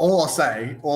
all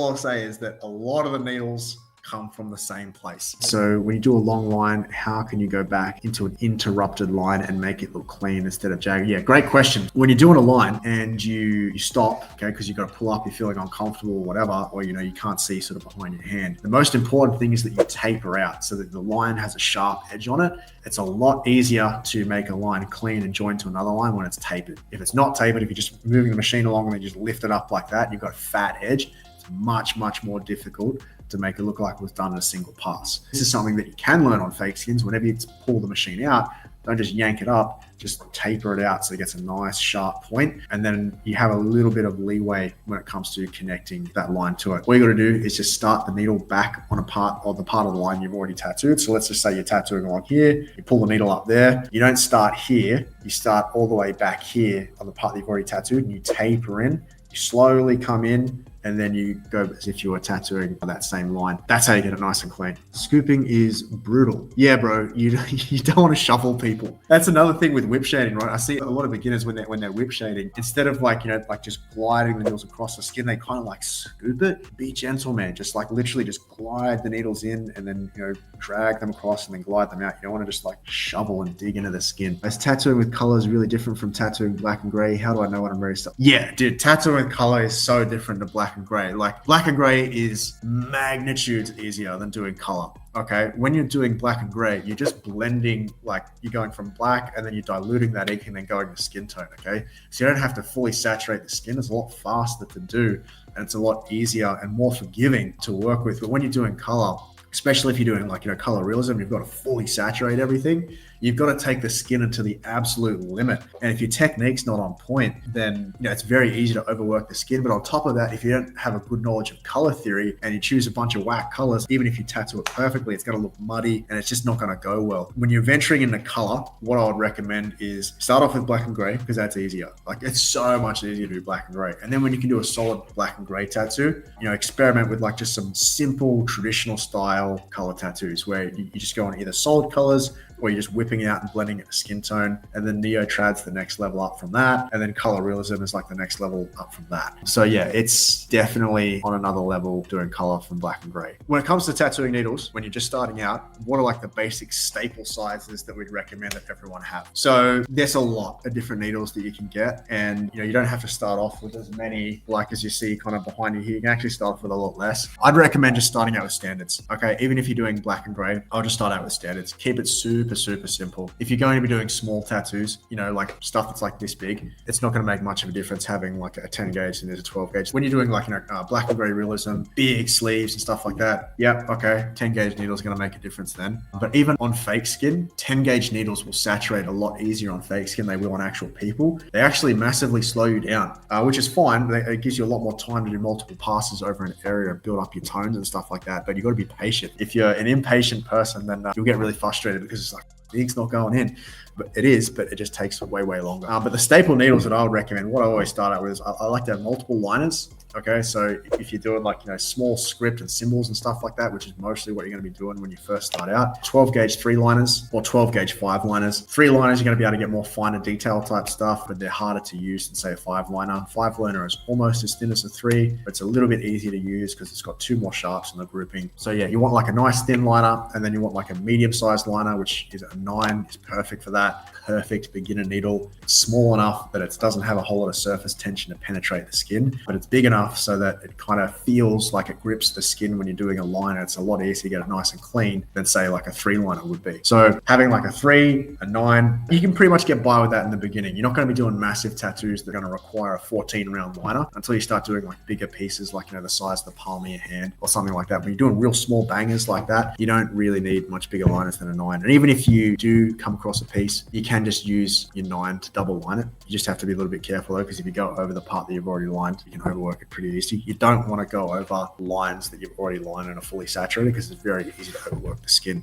I'll say is that a lot of the needles come from the same place. So when you do a long line, how can you go back into an interrupted line and make it look clean instead of jagged? Yeah, great question. When you're doing a line and you stop, okay, because you've got to pull up, you're feeling uncomfortable or whatever, or you can't see sort of behind your hand. The most important thing is that you taper out so that the line has a sharp edge on it. It's a lot easier to make a line clean and join to another line when it's tapered. If it's not tapered, if you're just moving the machine along and then just lift it up like that, you've got a fat edge. It's much more difficult to make it look like it was done in a single pass. This is something that you can learn on fake skins. Whenever you pull the machine out, don't just yank it up, just taper it out so it gets a nice sharp point, and then you have a little bit of leeway when it comes to connecting that line to it. All you got to do is just start the needle back on the part of the line you've already tattooed. So let's just say you're tattooing along here, you pull the needle up there. You don't start here, you start all the way back here on the part that you've already tattooed, and you taper in, you slowly come in, and then you go as if you were tattooing on that same line. That's how you get it nice and clean. Scooping is brutal. Yeah, bro, you don't want to shuffle people. That's another thing with whip shading, right? I see a lot of beginners when they're whip shading, instead of like just gliding the needles across the skin, they kind of like scoop it. Be gentle, man. Just like literally just glide the needles in and then, drag them across and then glide them out. You don't want to just like shovel and dig into the skin. Is tattooing with color is really different from tattooing black and gray? How do I know what I'm ready to start? Yeah, dude, tattooing with color is so different to black and gray. Like black and gray is magnitudes easier than doing color. Okay, when you're doing black and gray, you're just blending, like you're going from black and then you're diluting that ink and then going to skin tone. Okay, so you don't have to fully saturate the skin. It's a lot faster to do and it's a lot easier and more forgiving to work with. But when you're doing color, especially if you're doing like color realism, you've got to fully saturate everything. You've got to take the skin into the absolute limit. And if your technique's not on point, then it's very easy to overwork the skin. But on top of that, if you don't have a good knowledge of color theory and you choose a bunch of whack colors, even if you tattoo it perfectly, it's going to look muddy and it's just not going to go well. When you're venturing into color, what I would recommend is start off with black and gray because that's easier. Like it's so much easier to do black and gray. And then when you can do a solid black and gray tattoo, experiment with like just some simple traditional style color tattoos where you just go on either solid colors or you're just whipping out and blending it to skin tone. And then neo trad's the next level up from that. And then color realism is like the next level up from that. So yeah, it's definitely on another level doing color from black and gray. When it comes to tattooing needles, when you're just starting out, what are like the basic staple sizes that we'd recommend that everyone have? So there's a lot of different needles that you can get. And you don't have to start off with as many like as you see kind of behind you here. You can actually start off with a lot less. I'd recommend just starting out with standards. Okay, even if you're doing black and gray, I'll just start out with standards. Keep it super simple. If you're going to be doing small tattoos, like stuff that's like this big, it's not going to make much of a difference having like a 10 gauge and there's a 12 gauge. When you're doing like black and gray realism, big sleeves and stuff like that, okay, 10 gauge needle is going to make a difference then. But even on fake skin, 10 gauge needles will saturate a lot easier on fake skin than they will on actual people. They actually massively slow you down, which is fine. It gives you a lot more time to do multiple passes over an area and build up your tones and stuff like that. But you've got to be patient. If you're an impatient person, then you'll get really frustrated because it's like, the ink's not going in. But it is, but it just takes way longer. But the staple needles that I would recommend, what I always start out with is I like to have multiple liners. Okay, so if you're doing like small script and symbols and stuff like that, which is mostly what you're going to be doing when you first start out, 12 gauge 3-liners or 12 gauge 5-liners. 3-liners, you're going to be able to get more finer detail type stuff, but they're harder to use than say a 5-liner. 5-liner is almost as thin as a 3, but it's a little bit easier to use because it's got 2 more sharps in the grouping. So yeah, you want like a nice thin liner, and then you want like a medium sized liner, which is a 9, is perfect for that. Perfect beginner needle. It's small enough that it doesn't have a whole lot of surface tension to penetrate the skin, but it's big enough so that it kind of feels like it grips the skin when you're doing a liner. It's a lot easier to get it nice and clean than say like a 3-liner would be. So having like a 3, a 9, you can pretty much get by with that in the beginning. You're not going to be doing massive tattoos that are going to require a 14-round liner until you start doing like bigger pieces, like the size of the palm of your hand or something like that. When you're doing real small bangers like that, you don't really need much bigger liners than a 9. And even if you do come across a piece, you can just use your 9 to double line it. You just have to be a little bit careful though, because if you go over the part that you've already lined, you can overwork it pretty easy. You don't want to go over lines that you've already lined and are fully saturated because it's very easy to overwork the skin.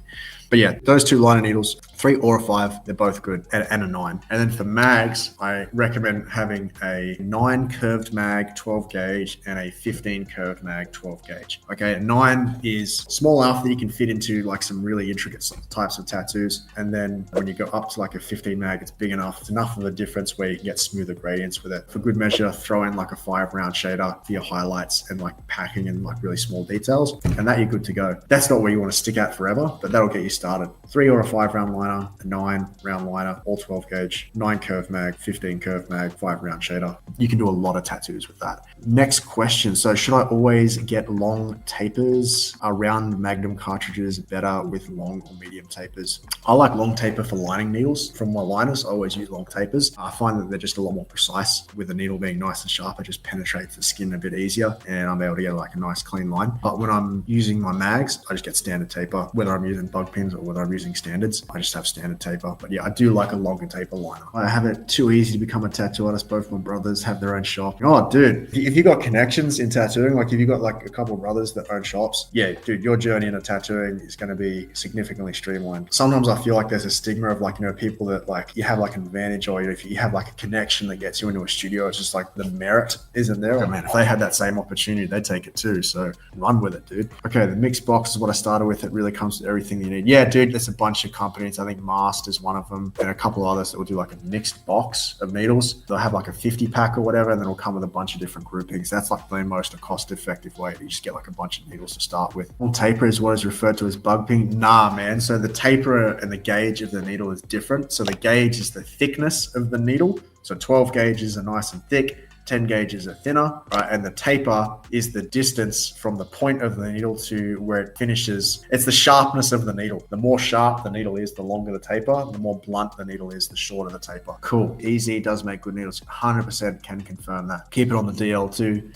But yeah, those 2 liner needles, 3 or a 5, they're both good, and a 9. And then for mags, I recommend having a 9 curved mag 12 gauge and a 15 curved mag 12 gauge. Okay, a 9 is small enough that you can fit into like some really intricate types of tattoos. And then when you go up to like a 15 mag, it's big enough. It's enough of a difference where you can get smoother gradients with it. For good measure, throw in like a 5-round shader for your highlights and like packing and like really small details, and that you're good to go. That's not where you want to stick at forever, but that'll get you started. 3 or a 5 round liner, a 9 round liner, all 12 gauge, 9 curve mag, 15 curve mag, 5 round shader. You can do a lot of tattoos with that. Next question. So should I always get long tapers? Are round Magnum cartridges better with long or medium tapers? I like long taper for lining needles. From my liners, I always use long tapers. I find that they're just a lot more precise. With the needle being nice and sharp, it just penetrates the skin a bit easier and I'm able to get like a nice clean line. But when I'm using my mags, I just get standard taper. Whether I'm using bug pins or whether I'm using standards, I just have standard taper. But yeah, I do like a longer taper liner. I have it too easy to become a tattoo artist. Both my brothers have their own shop. Oh, dude, if you got connections in tattooing, like if you got like a couple of brothers that own shops, yeah, dude, your journey into tattooing is going to be significantly streamlined. Sometimes I feel like there's a stigma of like, you know, people that like you have like an advantage, or if you have like a connection that gets you into a studio, it's just like the merit isn't there. Oh man, if they had that same opportunity, they'd take it too. So run with it, dude. Okay, the mixed box is what I started with. It really comes with everything you need. Yeah, dude, there's a bunch of companies. I think Mast is one of them, and a couple of others that will do like a mixed box of needles. They'll have like a 50 pack or whatever, and then it'll come with a bunch of different groupings. That's like the most cost-effective way to just get like a bunch of needles to start with. On taper is what is referred to as bug pin. Nah, man. So the taper and the gauge of the needle is different. So the gauge is the thickness of the needle. So 12 gauges are nice and thick. 10 gauges are thinner, right? And the taper is the distance from the point of the needle to where it finishes. It's the sharpness of the needle. The more sharp the needle is, the longer the taper. The more blunt the needle is, the shorter the taper. Cool. EZ does make good needles. 100% can confirm that. Keep it on the DL too.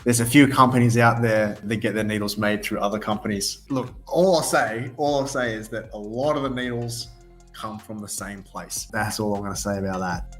There's a few companies out there that get their needles made through other companies. Look, all I'll say is that a lot of the needles come from the same place. That's all I'm going to say about that.